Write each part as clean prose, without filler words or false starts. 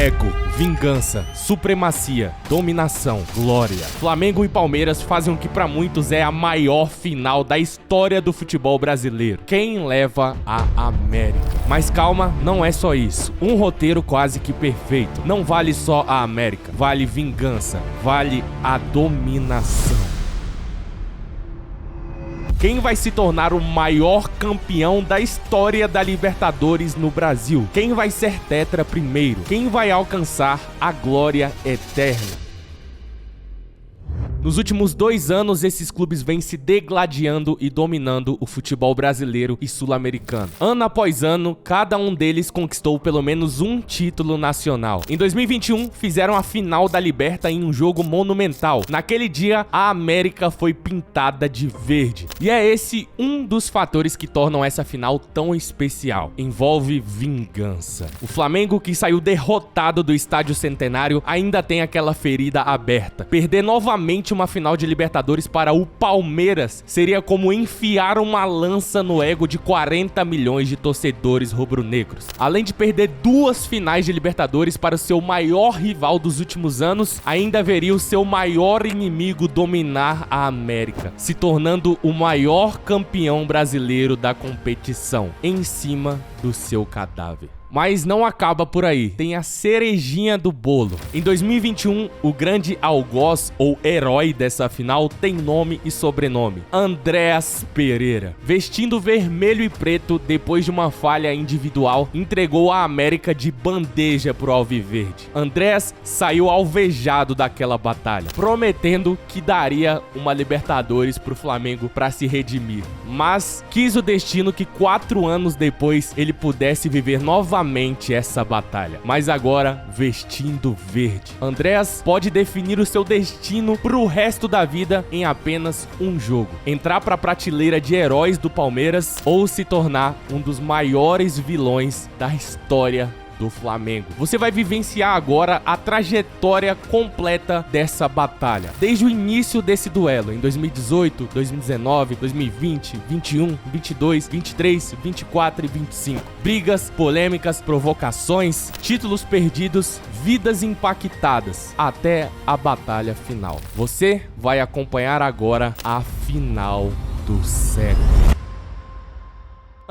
Ego, vingança, supremacia, dominação, glória. Flamengo e Palmeiras fazem o que pra muitos é a maior final da história do futebol brasileiro. Quem leva a América? Mas calma, não é só isso. Um roteiro quase que perfeito. Não vale só a América, vale vingança, vale a dominação. Quem vai se tornar o maior campeão da história da Libertadores no Brasil? Quem vai ser tetra primeiro? Quem vai alcançar a glória eterna? Nos últimos 2 anos, esses clubes vêm se degladiando e dominando o futebol brasileiro e sul-americano. Ano após ano, cada um deles conquistou pelo menos um título nacional. Em 2021, fizeram a final da Liberta em um jogo monumental. Naquele dia, a América foi pintada de verde. E é esse um dos fatores que tornam essa final tão especial. Envolve vingança. O Flamengo, que saiu derrotado do Estádio Centenário, ainda tem aquela ferida aberta. Perder novamente uma final de Libertadores para o Palmeiras seria como enfiar uma lança no ego de 40 milhões de torcedores rubro-negros. Além de perder 2 finais de Libertadores para o seu maior rival dos últimos anos, ainda veria o seu maior inimigo dominar a América, se tornando o maior campeão brasileiro da competição, em cima do seu cadáver. Mas não acaba por aí, tem a cerejinha do bolo. Em 2021, o grande algoz ou herói dessa final tem nome e sobrenome: Andréas Pereira. Vestindo vermelho e preto depois de uma falha individual, entregou a América de bandeja pro Alviverde. Andréas saiu alvejado daquela batalha, prometendo que daria uma Libertadores pro Flamengo para se redimir. Mas quis o destino que 4 anos depois ele pudesse viver novamente essa batalha, mas agora vestindo verde. Andréas pode definir o seu destino pro resto da vida em apenas um jogo: entrar pra prateleira de heróis do Palmeiras ou se tornar um dos maiores vilões da história do Flamengo. Você vai vivenciar agora a trajetória completa dessa batalha, desde o início desse duelo, em 2018, 2019, 2020, 21, 22, 23, 24 e 25. Brigas, polêmicas, provocações, títulos perdidos, vidas impactadas, até a batalha final. Você vai acompanhar agora a final do século.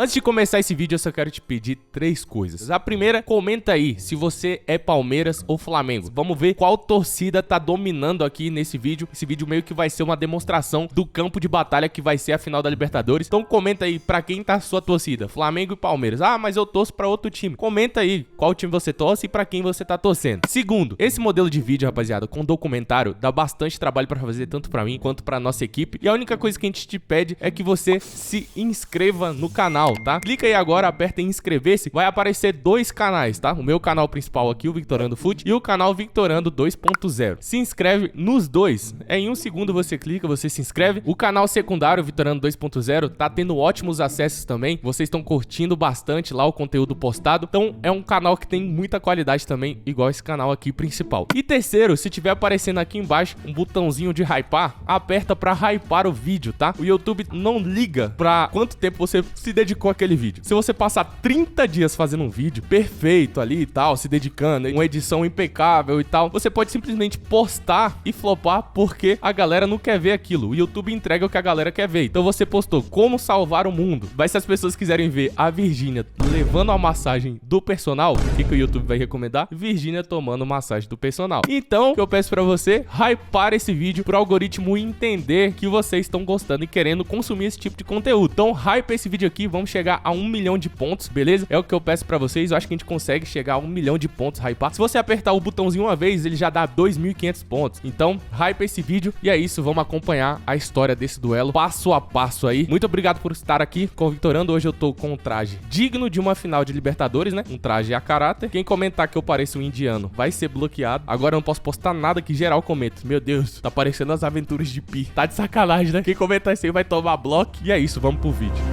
Antes de começar esse vídeo, eu só quero te pedir 3 coisas. A primeira, comenta aí se você é Palmeiras ou Flamengo. Vamos ver qual torcida tá dominando aqui nesse vídeo. Esse vídeo meio que vai ser uma demonstração do campo de batalha que vai ser a final da Libertadores. Então comenta aí pra quem tá a sua torcida, Flamengo e Palmeiras. Ah, mas eu torço pra outro time. Comenta aí qual time você torce e pra quem você tá torcendo. Segundo, esse modelo de vídeo, rapaziada, com documentário, dá bastante trabalho pra fazer, tanto pra mim quanto pra nossa equipe. E a única coisa que a gente te pede é que você se inscreva no canal, tá? Clica aí agora, aperta em inscrever-se, vai aparecer 2 canais, tá? O meu canal principal aqui, o Victorando Foot, e o canal Victorando 2.0. Se inscreve nos 2, em 1 segundo você clica, você se inscreve. O canal secundário, Victorando 2.0, tá tendo ótimos acessos também, vocês estão curtindo bastante lá o conteúdo postado, então é um canal que tem muita qualidade também, igual esse canal aqui principal. E terceiro, se tiver aparecendo aqui embaixo um botãozinho de hypar, aperta pra hypar o vídeo, tá? O YouTube não liga pra quanto tempo você se dedicou àquele vídeo. Se você passar 30 dias fazendo um vídeo perfeito ali e tal, se dedicando, uma edição impecável e tal, você pode simplesmente postar e flopar porque a galera não quer ver aquilo. O YouTube entrega o que a galera quer ver. Então você postou como salvar o mundo. Mas se as pessoas quiserem ver a Virgínia levando a massagem do personal, o que o YouTube vai recomendar? Virgínia tomando massagem do personal. Então, o que eu peço pra você, hypar esse vídeo pro algoritmo entender que vocês estão gostando e querendo consumir esse tipo de conteúdo. Então, hype esse vídeo aqui, vamos chegar a 1 milhão de pontos, beleza? É o que eu peço pra vocês, eu acho que a gente consegue chegar a 1 milhão de pontos, hypar. Se você apertar o botãozinho uma vez, ele já dá 2.500 pontos. Então, hype esse vídeo e é isso, vamos acompanhar a história desse duelo passo a passo aí. Muito obrigado por estar aqui com o Victorando. Hoje eu tô com um traje digno de uma final de Libertadores, né? Um traje a caráter. Quem comentar que eu pareço um indiano vai ser bloqueado. Agora eu não posso postar nada que geral comenta. Meu Deus, tá parecendo as aventuras de Pi. Tá de sacanagem, né? Quem comentar isso aí vai tomar bloco. E é isso, vamos pro vídeo.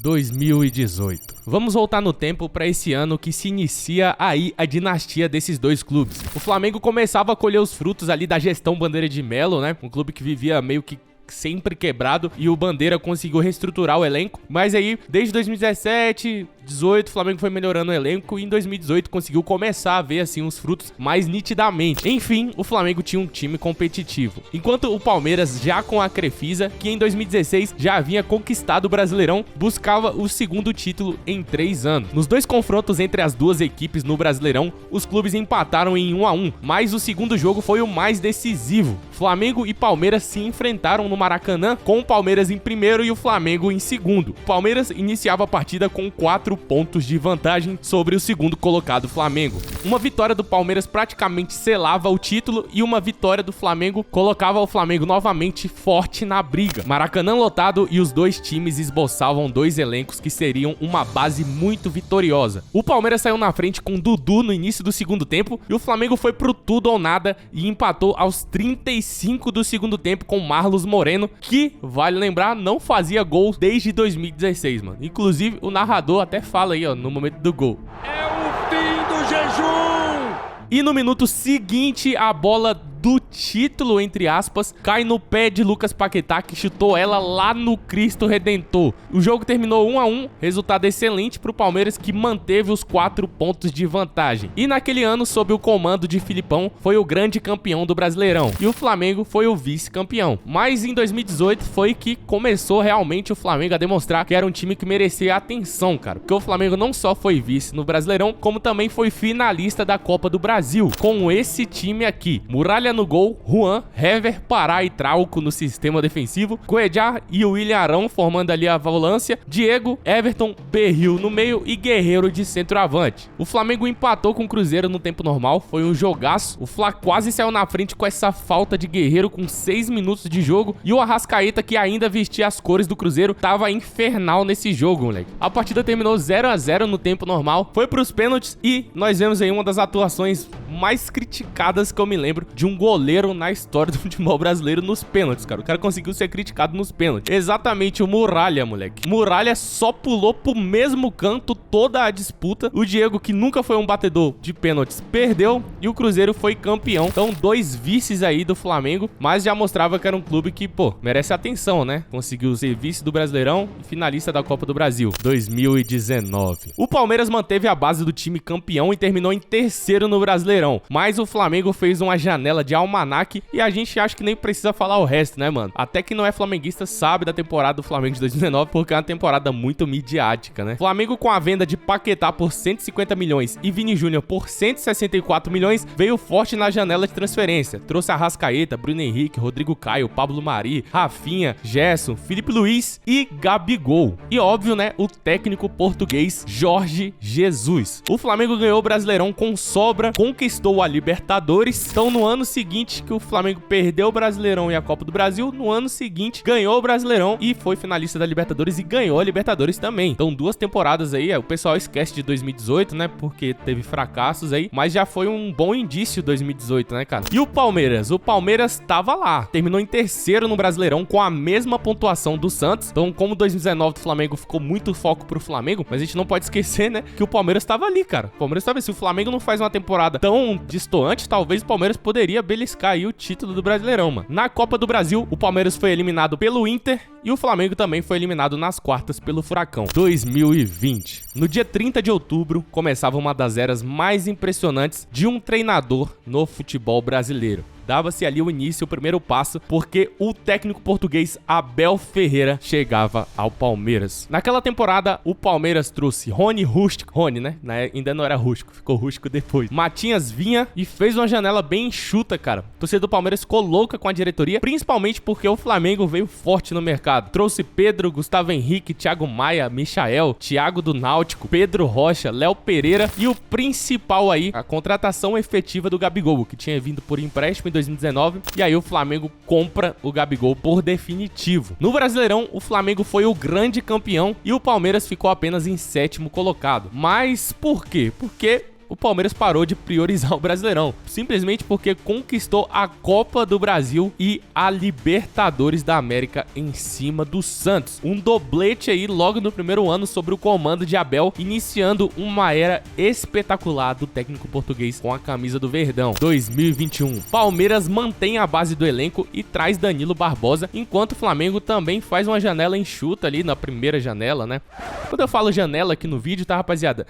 2018. Vamos voltar no tempo para esse ano que se inicia aí a dinastia desses 2 clubes. O Flamengo começava a colher os frutos ali da gestão Bandeira de Melo, né? Um clube que vivia meio que sempre quebrado e o Bandeira conseguiu reestruturar o elenco. Mas aí, desde 2017, 2018, o Flamengo foi melhorando o elenco e em 2018 conseguiu começar a ver assim os frutos mais nitidamente. Enfim, o Flamengo tinha um time competitivo. Enquanto o Palmeiras, já com a Crefisa, que em 2016 já havia conquistado o Brasileirão, buscava o segundo título em 3 anos. Nos dois confrontos entre as duas equipes no Brasileirão, os clubes empataram em 1-1, mas o segundo jogo foi o mais decisivo. Flamengo e Palmeiras se enfrentaram no Maracanã, com o Palmeiras em primeiro e o Flamengo em segundo. O Palmeiras iniciava a partida com 4 pontos de vantagem sobre o segundo colocado Flamengo. Uma vitória do Palmeiras praticamente selava o título e uma vitória do Flamengo colocava o Flamengo novamente forte na briga. Maracanã lotado e os dois times esboçavam dois elencos que seriam uma base muito vitoriosa. O Palmeiras saiu na frente com Dudu no início do segundo tempo e o Flamengo foi pro tudo ou nada e empatou aos 35 do segundo tempo com Marlos Moreno, que, vale lembrar, não fazia gol desde 2016, mano. Inclusive, o narrador até fala aí, ó, no momento do gol: é o fim do jejum! E no minuto seguinte, a bola do título, entre aspas, cai no pé de Lucas Paquetá, que chutou ela lá no Cristo Redentor. O jogo terminou 1-1, resultado excelente pro Palmeiras, que manteve os 4 pontos de vantagem. E naquele ano, sob o comando de Filipão, foi o grande campeão do Brasileirão. E o Flamengo foi o vice-campeão. Mas em 2018 foi que começou realmente o Flamengo a demonstrar que era um time que merecia atenção, cara. Porque o Flamengo não só foi vice no Brasileirão, como também foi finalista da Copa do Brasil. Com esse time aqui: Muralha no gol, Juan, Hever, Pará e Trauco no sistema defensivo, Cuéllar e William Arão formando ali a volância, Diego, Everton, Berril no meio e Guerreiro de centroavante. O Flamengo empatou com o Cruzeiro no tempo normal, foi um jogaço. O Fla quase saiu na frente com essa falta de Guerreiro com 6 minutos de jogo e o Arrascaeta, que ainda vestia as cores do Cruzeiro, tava infernal nesse jogo, moleque. A partida terminou 0-0 no tempo normal, foi pros pênaltis e nós vemos aí uma das atuações mais criticadas que eu me lembro de um goleiro na história do futebol brasileiro nos pênaltis, cara. O cara conseguiu ser criticado nos pênaltis. Exatamente, o Muralha, moleque. Muralha só pulou pro mesmo canto toda a disputa. O Diego, que nunca foi um batedor de pênaltis, perdeu e o Cruzeiro foi campeão. Então, 2 vices aí do Flamengo, mas já mostrava que era um clube que, pô, merece atenção, né? Conseguiu ser vice do Brasileirão e finalista da Copa do Brasil 2019. O Palmeiras manteve a base do time campeão e terminou em terceiro no Brasileirão, mas o Flamengo fez uma janela de almanaque e a gente acha que nem precisa falar o resto, né, mano? Até que não é flamenguista sabe da temporada do Flamengo de 2019, porque é uma temporada muito midiática, né? Flamengo, com a venda de Paquetá por 150 milhões e Vini Júnior por 164 milhões, veio forte na janela de transferência. Trouxe Arrascaeta, Bruno Henrique, Rodrigo Caio, Pablo Mari, Rafinha, Gerson, Felipe Luiz e Gabigol. E óbvio, né, o técnico português Jorge Jesus. O Flamengo ganhou o Brasileirão com sobra, conquistou a Libertadores. Então, no ano seguinte que o Flamengo perdeu o Brasileirão e a Copa do Brasil, no ano seguinte ganhou o Brasileirão e foi finalista da Libertadores e ganhou a Libertadores também. Então, 2 temporadas aí, o pessoal esquece de 2018, né, porque teve fracassos aí, mas já foi um bom indício 2018, né, cara? E o Palmeiras? O Palmeiras tava lá, terminou em terceiro no Brasileirão com a mesma pontuação do Santos. Então, como 2019 do Flamengo ficou muito foco pro Flamengo, mas a gente não pode esquecer, né, que o Palmeiras tava ali, cara. O Palmeiras tava ali. Se o Flamengo não faz uma temporada tão destoante, talvez o Palmeiras poderia beliscar aí o título do Brasileirão, mano. Na Copa do Brasil, o Palmeiras foi eliminado pelo Inter e o Flamengo também foi eliminado nas quartas pelo Furacão. 2020. No dia 30 de outubro, começava uma das eras mais impressionantes de um treinador no futebol brasileiro. Dava-se ali o início, o primeiro passo, porque o técnico português Abel Ferreira chegava ao Palmeiras. Naquela temporada, o Palmeiras trouxe Rony Rústico. Rony, né? Ainda não era rústico, ficou rústico depois. Matinhas vinha e fez uma janela bem enxuta, cara. A torcida do Palmeiras ficou louca com a diretoria, principalmente porque o Flamengo veio forte no mercado. Trouxe Pedro, Gustavo Henrique, Thiago Maia, Michael, Thiago do Náutico, Pedro Rocha, Léo Pereira e o principal aí, a contratação efetiva do Gabigol, que tinha vindo por empréstimo em 2019, e aí o Flamengo compra o Gabigol por definitivo. No Brasileirão, o Flamengo foi o grande campeão e o Palmeiras ficou apenas em 7º colocado. Mas por quê? Porque o Palmeiras parou de priorizar o Brasileirão, simplesmente porque conquistou a Copa do Brasil e a Libertadores da América em cima do Santos. Um doblete aí logo no primeiro ano sobre o comando de Abel, iniciando uma era espetacular do técnico português com a camisa do Verdão. 2021. Palmeiras mantém a base do elenco e traz Danilo Barbosa, enquanto o Flamengo também faz uma janela enxuta ali na primeira janela, né? Quando eu falo janela aqui no vídeo, tá, rapaziada?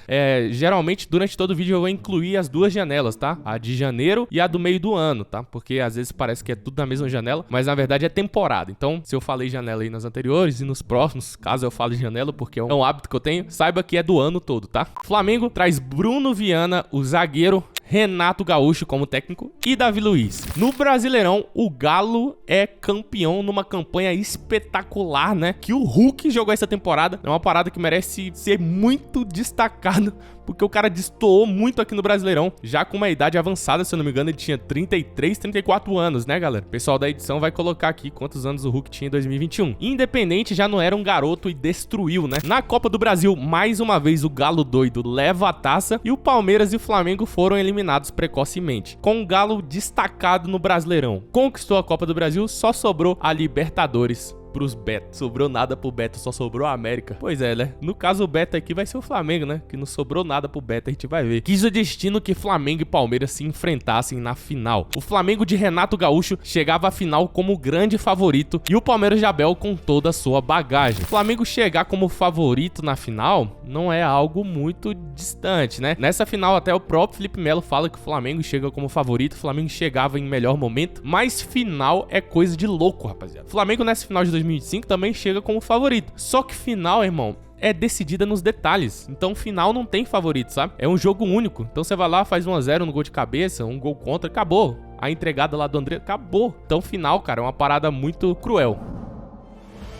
Geralmente durante todo o vídeo eu vou incluir as duas janelas, tá? A de janeiro e a do meio do ano, tá? Porque às vezes parece que é tudo na mesma janela, mas na verdade é temporada. Então, se eu falei janela aí nas anteriores e nos próximos, caso eu fale janela, porque é um hábito que eu tenho, saiba que é do ano todo, tá? Flamengo traz Bruno Viana, o zagueiro, Renato Gaúcho como técnico e Davi Luiz. No Brasileirão, o Galo é campeão numa campanha espetacular, né? Que o Hulk jogou essa temporada. É uma parada que merece ser muito destacado, porque o cara destoou muito aqui no Brasileirão, já com uma idade avançada, se eu não me engano, ele tinha 33, 34 anos, né, galera? O pessoal da edição vai colocar aqui quantos anos o Hulk tinha em 2021. Independente já não era um garoto e destruiu, né? Na Copa do Brasil, mais uma vez o Galo doido leva a taça e o Palmeiras e o Flamengo foram eliminados precocemente, com o Galo destacado no Brasileirão. Conquistou a Copa do Brasil, só sobrou a Libertadores pros Beto. Sobrou nada pro Beto, só sobrou a América. Pois é, né? No caso, o Beto aqui vai ser o Flamengo, né? Que não sobrou nada pro Beto, a gente vai ver. Quis o destino que Flamengo e Palmeiras se enfrentassem na final. O Flamengo de Renato Gaúcho chegava à final como grande favorito e o Palmeiras de Abel com toda a sua bagagem. O Flamengo chegar como favorito na final não é algo muito distante, né? Nessa final, até o próprio Felipe Melo fala que o Flamengo chega como favorito, o Flamengo chegava em melhor momento, mas final é coisa de louco, rapaziada. O Flamengo nessa final de 2025 também chega como favorito. Só que final, irmão, é decidida nos detalhes. Então final não tem favorito, sabe? É um jogo único. Então você vai lá, faz 1-0 no gol de cabeça, um gol contra, acabou. A entregada lá do André, acabou. Então final, cara, é uma parada muito cruel.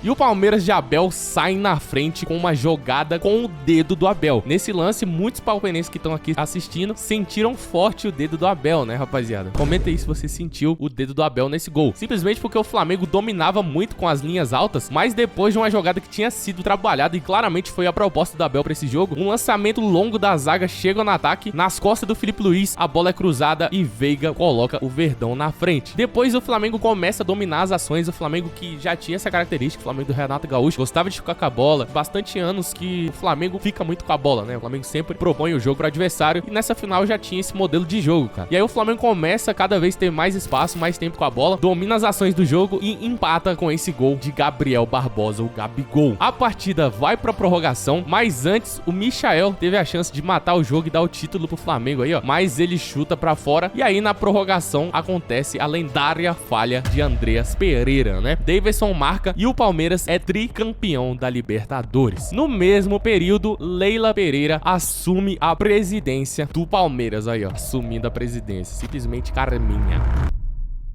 E o Palmeiras de Abel sai na frente com uma jogada com o dedo do Abel. Nesse lance, muitos palmeirenses que estão aqui assistindo sentiram forte o dedo do Abel, né, rapaziada? Comenta aí se você sentiu o dedo do Abel nesse gol. Simplesmente porque o Flamengo dominava muito com as linhas altas, mas depois de uma jogada que tinha sido trabalhada e claramente foi a proposta do Abel pra esse jogo, um lançamento longo da zaga chega no ataque, nas costas do Felipe Luiz, a bola é cruzada e Veiga coloca o Verdão na frente. Depois o Flamengo começa a dominar as ações, o Flamengo que já tinha essa característica, o Flamengo do Renato Gaúcho gostava de ficar com a bola. Bastante anos que o Flamengo fica muito com a bola, né? O Flamengo sempre propõe o jogo pro adversário e nessa final já tinha esse modelo de jogo, cara. E aí o Flamengo começa a cada vez ter mais espaço, mais tempo com a bola, domina as ações do jogo e empata com esse gol de Gabriel Barbosa, o Gabigol. A partida vai pra prorrogação, mas antes o Michael teve a chance de matar o jogo e dar o título pro Flamengo aí, ó. Mas ele chuta pra fora e aí na prorrogação acontece a lendária falha de Andreas Pereira, né? Davidson marca e o Palmeiras é tricampeão da Libertadores. No mesmo período, Leila Pereira assume a presidência do Palmeiras, aí ó, assumindo a presidência, simplesmente Carminha.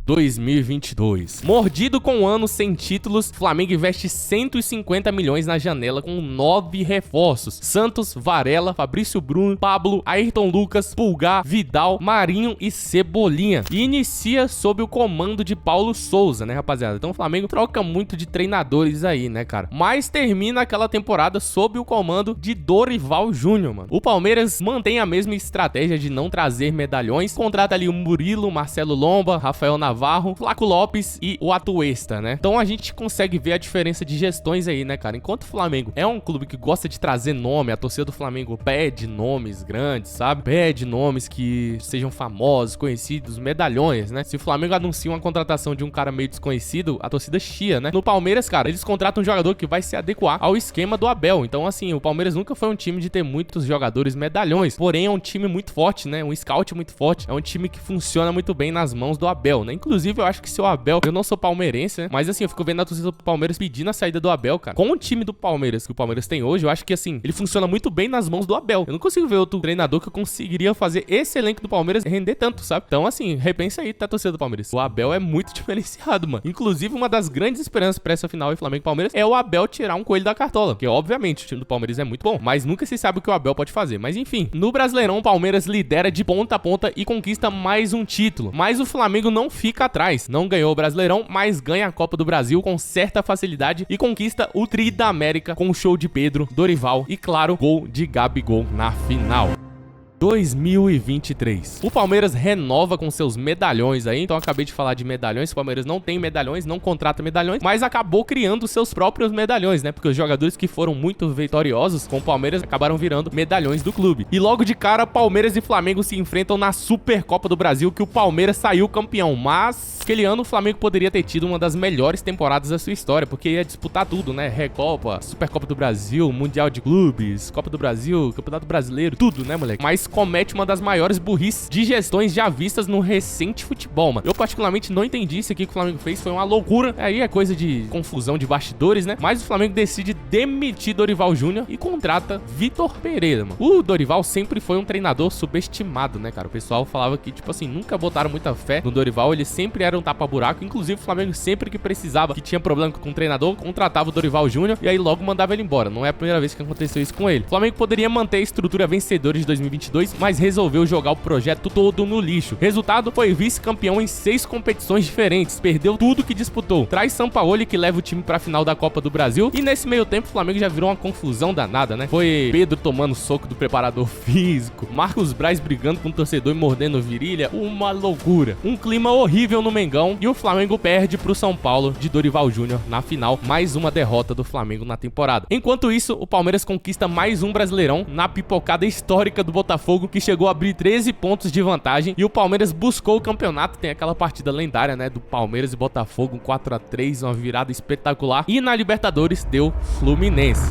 2022. Mordido com um ano sem títulos, Flamengo investe 150 milhões na janela com 9 reforços. Santos, Varela, Fabrício Bruno, Pablo, Ayrton Lucas, Pulgar, Vidal, Marinho e Cebolinha. E inicia sob o comando de Paulo Souza, né, rapaziada? Então o Flamengo troca muito de treinadores aí, né, cara? Mas termina aquela temporada sob o comando de Dorival Júnior, mano. O Palmeiras mantém a mesma estratégia de não trazer medalhões. Contrata ali o Murilo, Marcelo Lomba, Rafael Navarro, Flaco Lopes e o Atuesta, né? Então a gente consegue ver a diferença de gestões aí, né, cara? Enquanto o Flamengo é um clube que gosta de trazer nome, a torcida do Flamengo pede nomes grandes, sabe? Pede nomes que sejam famosos, conhecidos, medalhões, né? Se o Flamengo anuncia uma contratação de um cara meio desconhecido, a torcida chia, né? No Palmeiras, cara, eles contratam um jogador que vai se adequar ao esquema do Abel. Então, assim, o Palmeiras nunca foi um time de ter muitos jogadores medalhões, porém é um time muito forte, né? Um scout muito forte. É um time que funciona muito bem nas mãos do Abel, né? Inclusive, eu acho que se o Abel... Eu não sou palmeirense, né? Mas, assim, eu fico vendo a torcida do Palmeiras pedindo a saída do Abel, cara. Com o time do Palmeiras que o Palmeiras tem hoje, eu acho que, assim, ele funciona muito bem nas mãos do Abel. Eu não consigo ver outro treinador que conseguiria fazer esse elenco do Palmeiras render tanto, sabe? Então, assim, repensa aí, tá, torcida do Palmeiras. O Abel é muito diferenciado, mano. Inclusive, uma das grandes esperanças pra essa final em Flamengo e Palmeiras é o Abel tirar um coelho da cartola. Porque, obviamente, o time do Palmeiras é muito bom, mas nunca se sabe o que o Abel pode fazer. Mas, enfim, no Brasileirão, o Palmeiras lidera de ponta a ponta e conquista mais um título. Mas o Flamengo não fica atrás. Não ganhou o Brasileirão, mas ganha a Copa do Brasil com certa facilidade e conquista o Tri da América com o show de Pedro, Dorival e, claro, gol de Gabigol na final. 2023. O Palmeiras renova com seus medalhões aí, então eu acabei de falar de medalhões. O Palmeiras não tem medalhões, não contrata medalhões, mas acabou criando seus próprios medalhões, né? Porque os jogadores que foram muito vitoriosos com o Palmeiras acabaram virando medalhões do clube. E logo de cara, Palmeiras e Flamengo se enfrentam na Supercopa do Brasil, que o Palmeiras saiu campeão, mas aquele ano o Flamengo poderia ter tido uma das melhores temporadas da sua história, porque ia disputar tudo, né? Recopa, Supercopa do Brasil, Mundial de Clubes, Copa do Brasil, Campeonato Brasileiro, tudo, né, moleque? Mas comete uma das maiores burrices de gestões já vistas no recente futebol, mano. Eu particularmente não entendi isso aqui que o Flamengo fez, foi uma loucura. Aí é coisa de confusão de bastidores, né? Mas o Flamengo decide demitir Dorival Júnior e contrata Vitor Pereira, mano. O Dorival sempre foi um treinador subestimado, né, cara? O pessoal falava que, tipo assim, nunca botaram muita fé no Dorival, ele sempre era um tapa-buraco. Inclusive, o Flamengo sempre que precisava, que tinha problema com o treinador, contratava o Dorival Júnior e aí logo mandava ele embora. Não é a primeira vez que aconteceu isso com ele. O Flamengo poderia manter a estrutura vencedora de 2022, mas resolveu jogar o projeto todo no lixo. Resultado, foi vice-campeão em 6 competições diferentes, perdeu tudo que disputou. Traz Sampaoli, que leva o time pra final da Copa do Brasil, e nesse meio tempo o Flamengo já virou uma confusão danada, né? Foi Pedro tomando soco do preparador físico, Marcos Braz brigando com o torcedor e mordendo virilha, uma loucura. Um clima horrível no Mengão, e o Flamengo perde pro São Paulo de Dorival Júnior na final, mais uma derrota do Flamengo na temporada. Enquanto isso, o Palmeiras conquista mais um Brasileirão na pipocada histórica do Botafogo, que chegou a abrir 13 pontos de vantagem, e o Palmeiras buscou o campeonato. Tem aquela partida lendária, né, do Palmeiras e Botafogo, 4-3, uma virada espetacular, e na Libertadores deu Fluminense.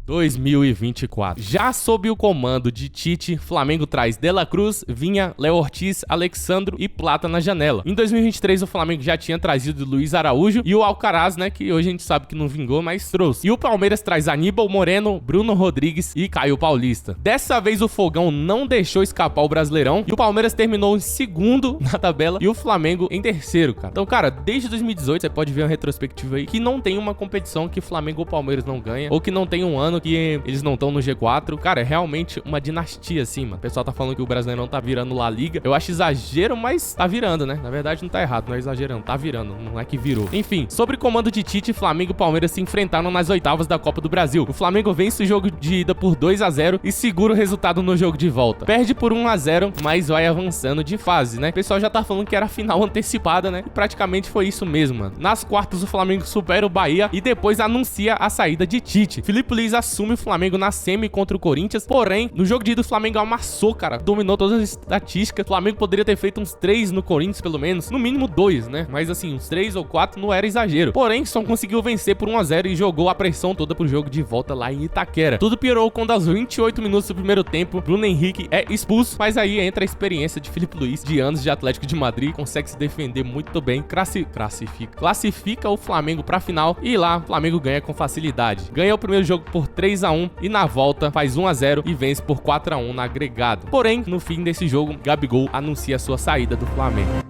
2024. Já sob o comando de Tite, Flamengo traz De La Cruz, Vinha, Léo Ortiz, Alexandro e Plata na janela. Em 2023, o Flamengo já tinha trazido Luiz Araújo e o Alcaraz, né, que hoje a gente sabe que não vingou, mas trouxe. E o Palmeiras traz Aníbal Moreno, Bruno Rodrigues e Caio Paulista. Dessa vez o Fogão não deixou escapar o Brasileirão e o Palmeiras terminou em segundo na tabela e o Flamengo em terceiro, cara. Então, cara, desde 2018 você pode ver uma retrospectiva aí que não tem uma competição que Flamengo ou Palmeiras não ganha, ou que não tem um ano que eles não estão no G4. Cara, é realmente uma dinastia, assim, mano. O pessoal tá falando que o Brasileirão tá virando La Liga. Eu acho exagero, mas tá virando, né? Na verdade, não tá errado, não é exagerando. Tá virando, não é que virou. Enfim, sobre comando de Tite, Flamengo e Palmeiras se enfrentaram nas oitavas da Copa do Brasil. O Flamengo vence o jogo de ida por 2-0 e segura o resultado no jogo de volta. Perde por 1-0, mas vai avançando de fase, né? O pessoal já tá falando que era final antecipada, né? E praticamente foi isso mesmo, mano. Nas quartas, o Flamengo supera o Bahia e depois anuncia a saída de Tite. Filipe Luiz assume o Flamengo na semi contra o Corinthians, porém, no jogo de ida o Flamengo amassou, cara, dominou todas as estatísticas. O Flamengo poderia ter feito uns 3 no Corinthians, pelo menos, no mínimo 2, né? Mas assim, uns 3 ou 4 não era exagero. Porém, só conseguiu vencer por 1-0 e jogou a pressão toda pro jogo de volta lá em Itaquera. Tudo piorou quando aos 28 minutos do primeiro tempo, Bruno Henrique é expulso, mas aí entra a experiência de Filipe Luiz, de anos de Atlético de Madrid, consegue se defender muito bem, classifica o Flamengo pra final e lá o Flamengo ganha com facilidade. Ganha o primeiro jogo por 3-1 e na volta faz 1-0 e vence por 4-1 no agregado. Porém, no fim desse jogo, Gabigol anuncia sua saída do Flamengo.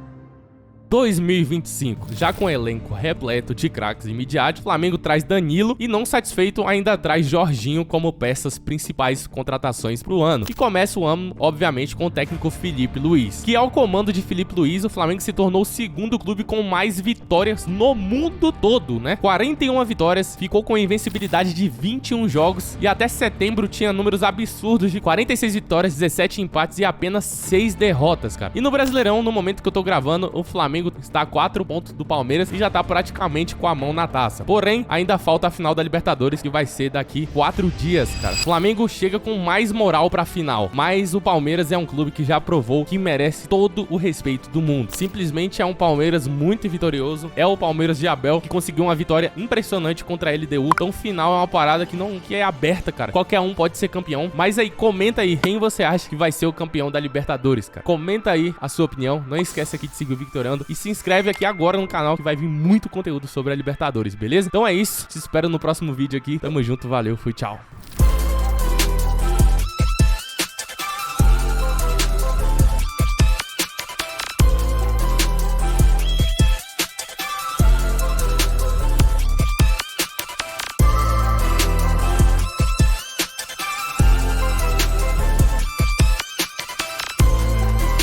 2025, já com elenco repleto de craques e midiáticos, Flamengo traz Danilo e, não satisfeito, ainda traz Jorginho como peças principais contratações pro ano. E começa o ano, obviamente, com o técnico Filipe Luiz, que ao comando de Filipe Luiz, o Flamengo se tornou o segundo clube com mais vitórias no mundo todo, né? 41 vitórias, ficou com invencibilidade de 21 jogos e até setembro tinha números absurdos de 46 vitórias, 17 empates e apenas 6 derrotas, cara. E no Brasileirão, no momento que eu tô gravando, o Flamengo está a 4 pontos do Palmeiras e já tá praticamente com a mão na taça. Porém, ainda falta a final da Libertadores, que vai ser daqui 4 dias, cara. O Flamengo chega com mais moral pra final, mas o Palmeiras é um clube que já provou que merece todo o respeito do mundo. Simplesmente é um Palmeiras muito vitorioso, é o Palmeiras de Abel, que conseguiu uma vitória impressionante contra a LDU. Então, final é uma parada que é aberta, cara. Qualquer um pode ser campeão, mas aí, comenta aí quem você acha que vai ser o campeão da Libertadores, cara. Comenta aí a sua opinião, não esquece aqui de seguir o Victoriando e se inscreve aqui agora no canal que vai vir muito conteúdo sobre a Libertadores, beleza? Então é isso, te espero no próximo vídeo aqui, tamo junto, valeu, fui, tchau.